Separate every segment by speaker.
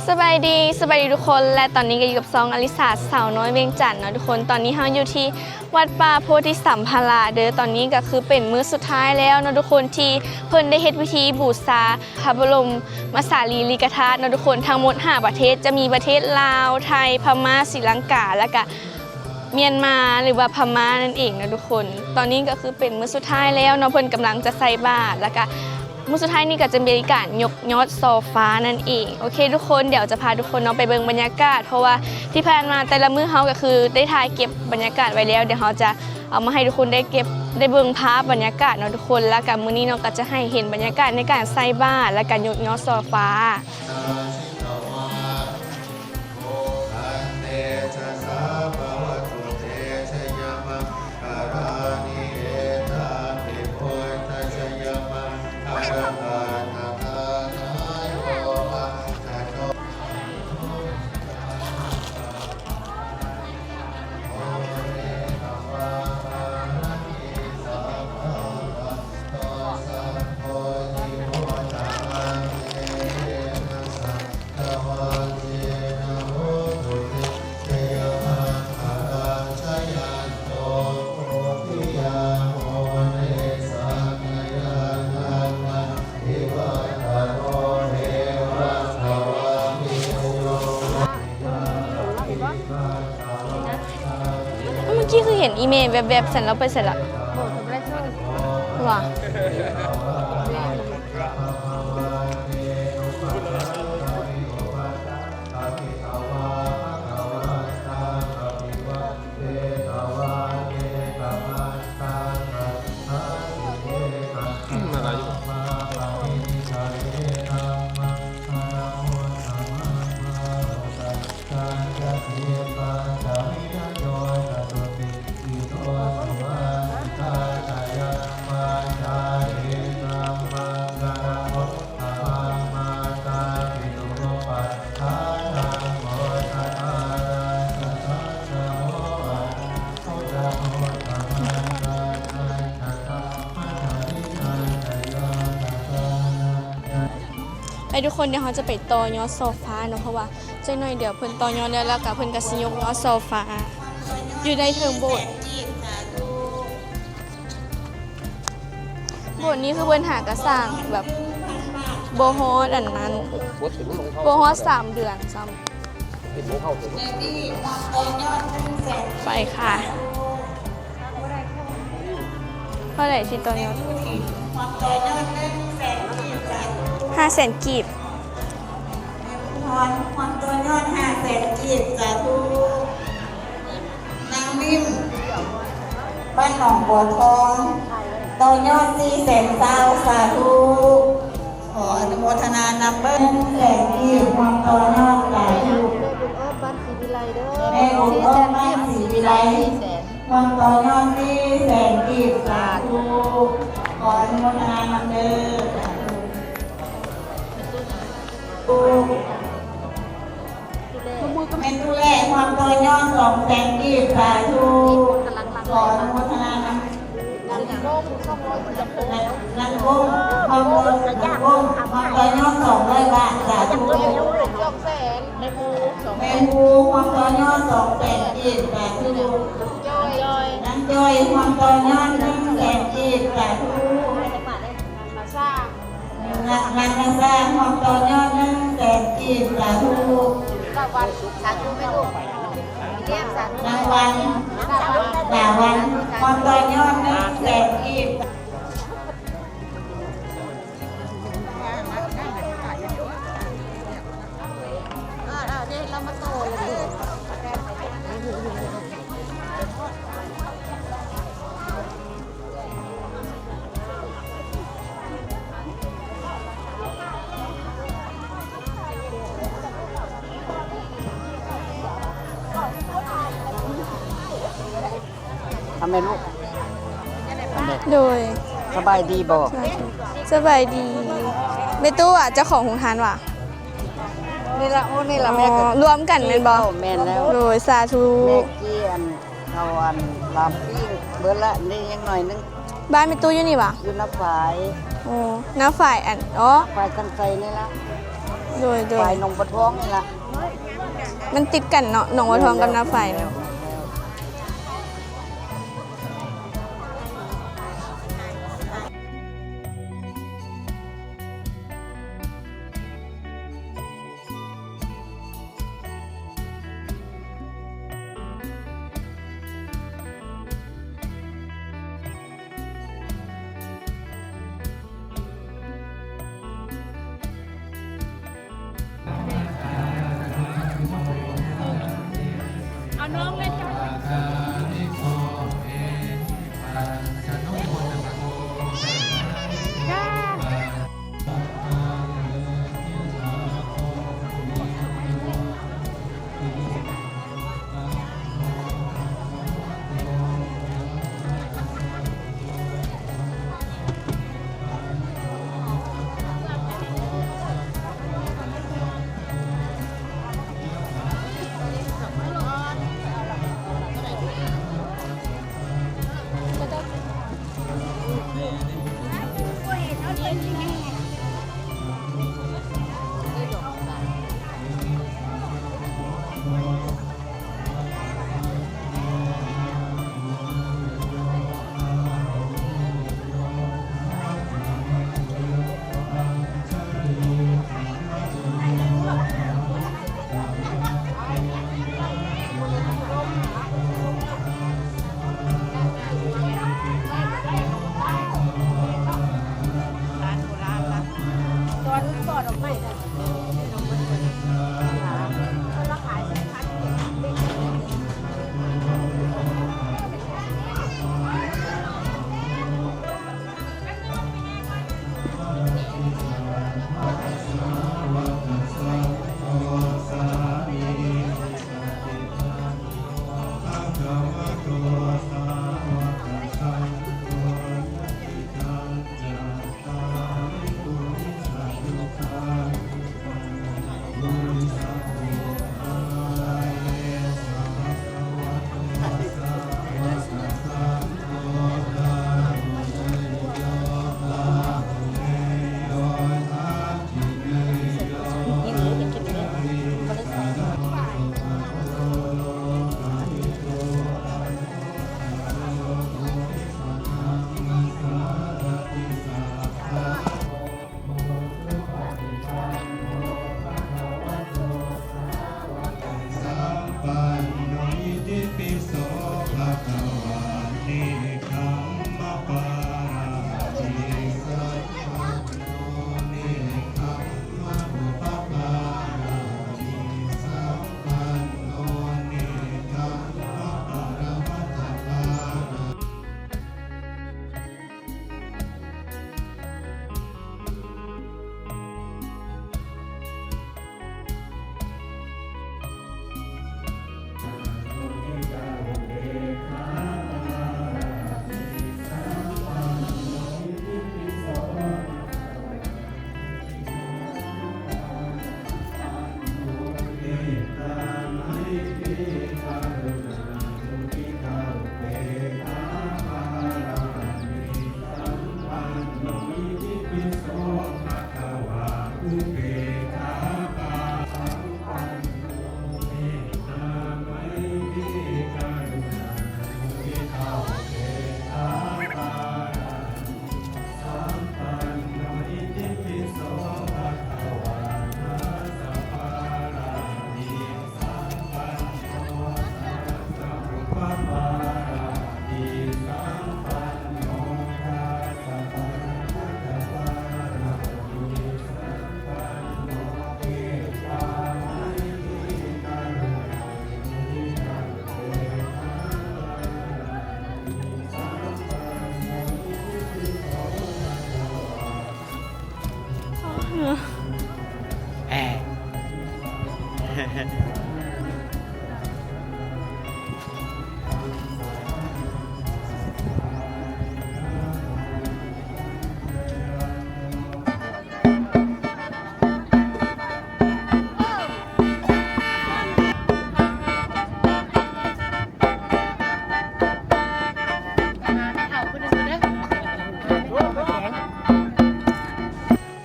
Speaker 1: สบายดีทุกคนและตอนนี้ก็อยู่กับซองอลิสาสาวน้อยเวียงจันทน์เนาะทุกคนตอนนี้เราอยู่ที่วัดป่าโพธิสัมภาระเด้อตอนนี้ก็คือเป็นมื้อสุดท้ายแล้วเนาะทุกคนที่เพิ่นได้เฮ็ดพิธีบูชาพระบรมสารีริกธาตุเนาะทุกคนทั้งหมด5ประเทศจะมีประเทศลาวไทยพม่าศรีลังกาและก็เมียนมาหรือว่าพม่านั่นเองนะทุกคนตอนนี้ก็คือเป็นมื้อสุดท้ายแล้วเนาะเพิ่นกำลังจะใส่บาตรแล้วก็มื้อสุดท้ายนี่ก็จะมีการยกยอดโซฟานั่นเองโอเคทุกคนเดี๋ยวจะพาทุกคนเนาะไปเบิ่งบรรยากาศเพราะว่าที่ผ่านมาแต่ละมื้อเฮาก็คือได้ถ่ายเก็บบรรยากาศไว้แล้วเดี๋ยวเฮาจะเอามาให้ทุกคนได้เก็บได้เบิ่งภาพบรรยากาศเนาะทุกคนแล้วก็มื้อนี้เนาะก็จะให้เห็นบรรยากาศในการใส่บาตรและการยกยอดโซฟาเมื่อกี้คือเห็นอีเมลแวบๆเสร็จแล้วไปเสร็จละว้าไอ้ทุกคนเดี๋ยวเขาจะไปต่อยอดโซฟาเนาะเพราะว่าเจ้าหน่อยเดี๋ยวเพิ่นต่อยอดแล้วก็เพิ่นก็สิยกยอดโซฟาอยู่ในเทิงโบสถ์นี้คือเพิ่นหากระสร้างแบบโบฮอดอันนั้นโบฮอด3 เดือนซ้ำไปค่ะเท่าไหร่ที่ต่อยอด500,000 กีบ
Speaker 2: ความตัวยอด500,000 กีบสาธุนางมิมบ้านหนองบัวทองตัวยอด400,000 สาธุขออนุโมทนานำเบิ้ล100,000 กีบความตัวยอดสาธุแม่บุญเอิบบ้านศรีวิไลความตัวยอด400,000 กีบสาธุขออนุโมทนานำเด้อเป็นผู้แรกความตัวยอด200,000 กีบสาธุขออนุโมทนานักกุ้งความตัวยอด200 บาทสาธุแม่ภูความตัวยอด200,000 กีบสาธุน้ำจ้อยความตัวยอด100,000 กีบสาธุนักสร้างความตัวยอด100,000 กีบสาธุนางวันดาวันความตัวยอด100,000 กีบ
Speaker 3: ทำไมลูก
Speaker 1: โดย
Speaker 3: สบายดีบ่
Speaker 1: สบายดีเมตู้อ่ะเจ้าของโรงทานว่ะ
Speaker 3: นี่ละโอ้นี่ละแม่ก็
Speaker 1: รวมกันเป็นบ่
Speaker 3: แม่นแล้ว
Speaker 1: โดยสาธุ
Speaker 3: แม่กี้เอาลำปิ้งเบิดละนี่ยังหน่อยนึง
Speaker 1: บ้านมีตู้อยู่นี่ปะ
Speaker 3: อยู่น้ำฝาย
Speaker 1: โอ้น้ำฝ่ายอันอ๋อ
Speaker 3: ฝายกันไกนี่ละ
Speaker 1: โด โดย
Speaker 3: ฝ่ายหนองปะท้องนี่ล่ะ
Speaker 1: มันติดกันเนาะหนองวัวทองกับนาไฟเนาะ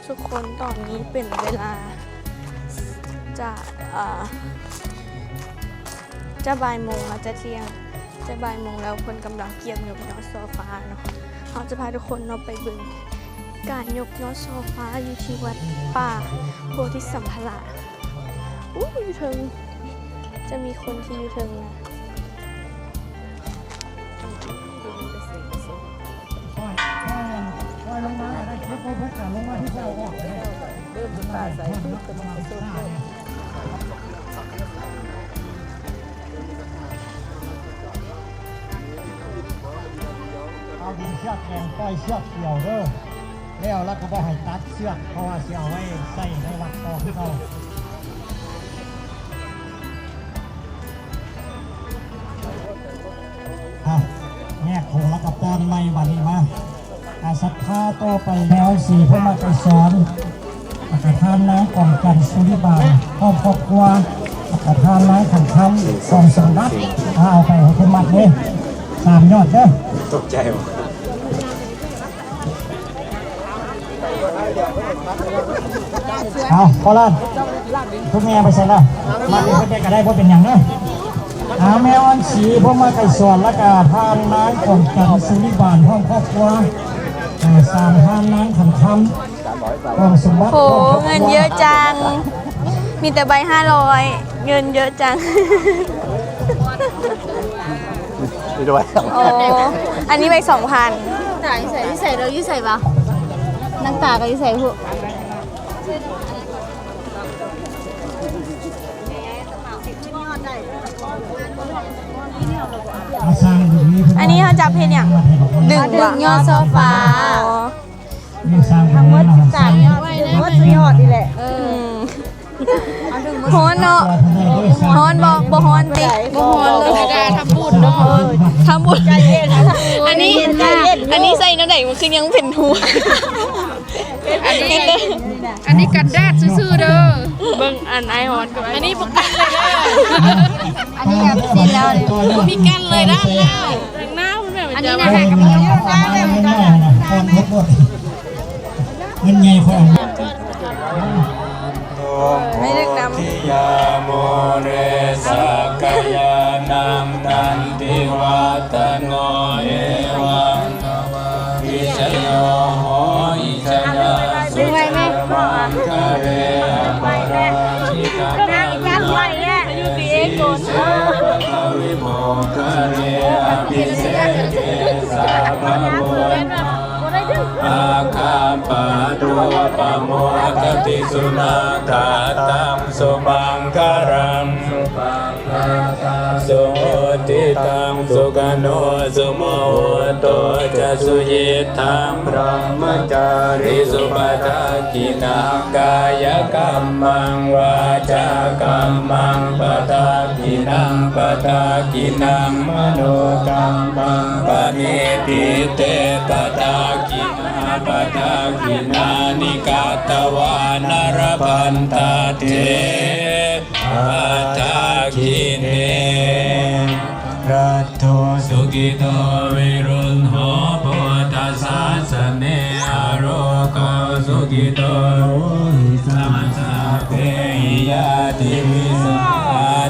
Speaker 1: ทุกคนตอนนี้เป็นเวลา จะบ่ายโมงจะเที่ยงจะบ่ายโมงแล้วคนกำลังเกี่ยวยกยอดโซฟาเนาะเขาจะพาทุกคนเนาะไปเบิ่งการยกยอดโซฟาอยู่ที่วัดป่าโพธิสัมภารอยู่เทิงจะมีคนที่อยู่เทิงนะ
Speaker 4: เอาดินเชือกแกงก้อยเชือกเกี่ยวเด้อแล้วก็บ่ให้ตัดเชือกเพราะว่าสิเอาไว้ใส่ในวัดต่อขึ้นเอาแยกโคแล้วก็ป้อนไม้บัดนี้มาศรัทธาต่อไปแล้วสีเพื่อมาไปสอนประธานนายกองกันสุริบาลครอบครัวประธานนายขันคำ2 สมบัติเอาไปให้คุณมัดเลย3 ยอดเด้อตกใจว่ะเอาพอละทุกแม่ไปใส่ละมาเป็นเด็กก็ได้เพราะเป็นอย่างนั้นแม่อ่อนสีพวกมาไก่สวนและกาทานน้ำก่อนกันสุริบาลห้องครอบครัวสามทานน้ำขันคำห้องสมบัติ
Speaker 1: โหเงินเยอะจังมีแต่ใบ500เงินเยอะจังโอ้อันนี้ใบ2,000
Speaker 5: ตาใส่ที่ใส่เรายี่ใส่ปะนังตาก็ยี่ใส่พวก
Speaker 1: อันนี้เขาจับเพนอย่างดึงยอดโซฟา
Speaker 4: ทั้งหมด
Speaker 5: 3 ยอดทั้งหมด4 ยอดนี่แหละ
Speaker 1: ฮอนเนาะฮอนบ่ฮอนติบ่ฮอนเลยทำบุญเนาะทำบุญอันนี้ใส่น้ำไหนมันคือยังเป็นหัว
Speaker 6: อันนี้กันแดดซื่อๆเด้อ
Speaker 1: เบิ่งอันไอฮอนกับอันนี้ปกติเลย
Speaker 5: อันนี้แบบสิ้นแล้วเลย
Speaker 1: มีกันเลยด้านหน้าหน้ามันแบบ
Speaker 5: อันนี้นะคะกับยอดได้แบบ
Speaker 4: เงินใหญ่พอ
Speaker 1: ไม่ดึกน้ำ
Speaker 7: ยาโมเรสักยานังนันติวัตโนเอวังวิชโยโหอิชยาสุขมังคะเรปราชิกานังยักษ์ไว้เนี่ยอยู่ที่เอโกนวิโมคะเรอภิเษกสาภะโวอาคาปะตุปะโมทติสุนาคาตังสุบังคารังสุติตังสุกโนสุโมโตจะสุยิทังพระมจาริสุปทากินังกายกรรมังวาจากรรมังปทากินังปทากินังมโนกรรมังปณิทิเตปทากิปทากินานิกาตวานารพันตาเทปทากิเนรัตโตสุกิโตวิรุณโหปุตตสาสเนอโรโกสุกิโตสัมสะเปยาติวิสุ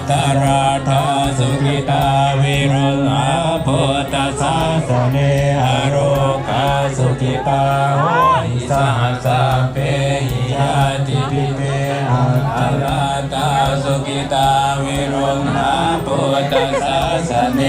Speaker 7: ตาราธาสุกิตาวิรุณโหปุตตสาสเนอโรโกสุกิตาสัมสะเปยาติวิเมอาราธาสุกิตาวิรุณโหปุตตสาสเน